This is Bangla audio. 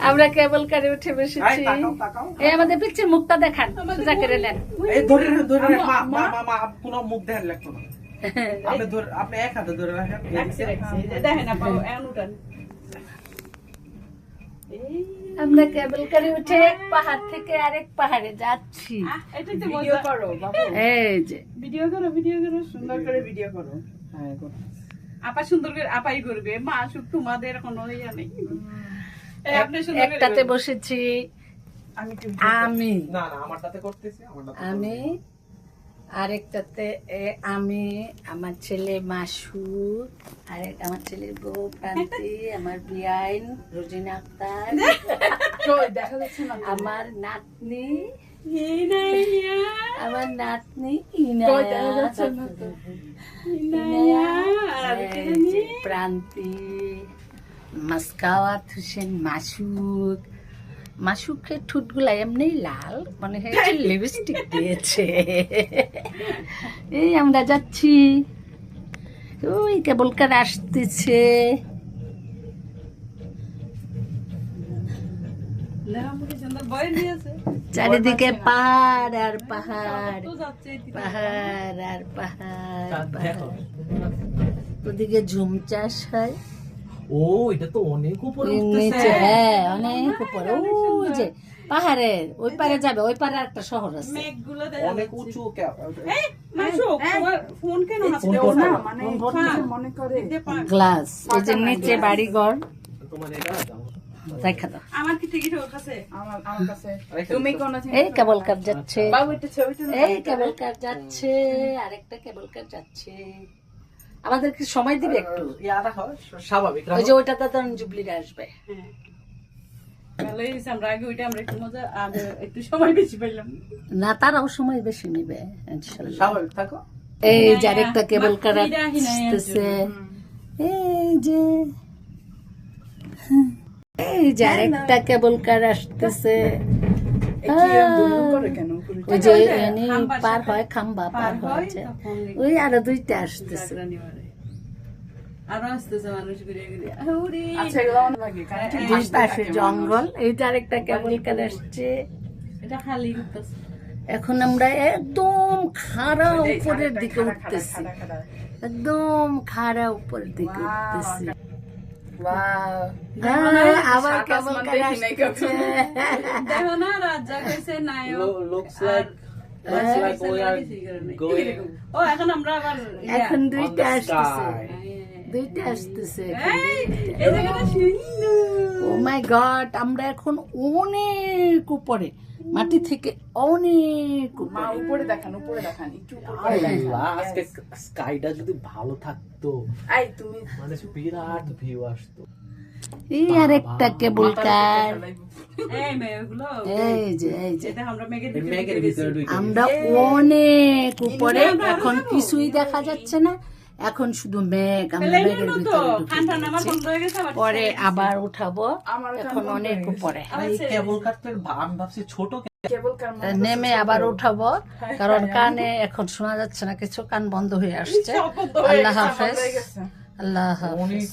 আমরা কেবল কারে উঠে বসেছি। এই আমাদের পিচ্ছির মুখটা দেখান, সোজা করে নেন। এই ধরে মা কোনো মুখ দেখান লাগতো না। আপনি এক হাতে ধরে রাখেন। দেখেন আপা এখন উঠান। আমরা কেবল কারে উঠে এক পাহাড় থেকে আরেক পাহাড়ে যাচ্ছি। এটা তো ভিডিও করো বাবু, এই যে ভিডিও করো সুন্দর করে ভিডিও করো। হ্যাঁ আপা সুন্দর করে আপাই করবে, মা শুধু তোমাদের কোনো ইয়া নেই। এই আপনি সুন্দর করে একটাতে বসেছি আমি, না আমারটাতে করতেছি, আমি আরেকটাতে আমি, আমার ছেলে মাসুদ, আরেক আমার ছেলের বউ প্রান্তি, আমার বিয়াইন রোজিনা আক্তার, দেখা যাচ্ছে না আমার নাতনি, ইনাইয়া আমার নাতনি ইনায়া, আর এই যে প্রান্তি, মাসকাওয়াত হোসেন মাসুদ। মাসুকের ঠোঁটগুলা এমনি লাল, মনে হয় লিপস্টিক দিয়েছে। এই আমরা যাচ্ছি, ওই কেবল কার আসতেছে। চারিদিকে পাহাড় আর পাহাড়, পাহাড় আর পাহাড়। ওদিকে ঝুম চাষ হয়। ও এটা তো অনেক উপরে নিচে, হ্যাঁ অনেক উপরে, ওই যে পাহাড়ের ওই পারে যাবে, ওই পারে একটা শহর আছে অনেক উঁচু। ফোন কেন গ্লাস, এই যে নিচে বাড়িঘর। তোমার এটা দেখা দাও, আমার কি টিকিট ওর কাছে? আমার কাছে। তুমি কোন এই কেবল কার যাচ্ছে, বাবু একটা ছবি তুলে এই কেবল কার যাচ্ছে, আরেকটা কেবল কার যাচ্ছে। আমাদেরকে সময় দিবে একটু, ইয়া রাখো স্বাভাবিক ওই যে ওইটাতে তো জুবলিরা আসবে। ভালোই হয়েছে, আমরা আগে ওইটা আমরা একটু মজা, আগে একটু সময় বেশি পেলাম না, তারাও সময় বেশি নিবে ইনশাআল্লাহ। স্বাভাবিক থাকো। এই যে আরেকটা কেবল কার আসতেছে, এই যে আরেকটা কেবল কার আসতেছে। ওই যে এনে পার হয়, খাম্বা পার হয়েছে, ওই আরো দুইটা আসতেছে। আরো আসতেছে মানুষ ঘুরে ঘুরে। দুই পাশে জঙ্গল, এইটা আরেকটা কেবল কার আসছে। এটা খালি করতেছে। এখন আমরা একদম খাড়া উপরের দিকে উঠতেছি, একদম খাড়া উপরের দিকে উঠতেছি। আবার কেবল কার আসতেছে। দেখো না রাজা কইছে নায়ক looks like we are going ও এখন আমরা আবার এখন on দুইটা the আসতেছে, sky. দুইটা আসতেছে। এই জায়গাটা সুন্দর। ও মাই গড, আমরা এখন অনেক উপরে, মাটি থেকে অনেক উপরে। আল্লাহ, আজকে স্কাইটা যদি ভালো থাকতো, তুমি মানে বিরাট ভিউ আসতো। এই আরেকটা কেবল কার, এই মেয়েগুলো এই যে এটা আমরা মেঘের ভিতরে ঢুকে আমরা অনেক উপরে, এখন কিছুই দেখা যাচ্ছে না, এখন শুধু মেঘ। আমরা মেঘের ভিতরে ঢুকে গেছি। পরে আবার উঠাবো, এখন অনেক উপরে এই কেবল কারটার আমি ভাবছি ছোট নেমে আবার উঠাবো, কারণ কানে এখন শোনা যাচ্ছে না কিছু, কান বন্ধ হয়ে আসছে। আল্লাহ হাফেজ, আল্লাহ হাফেজ। অনেক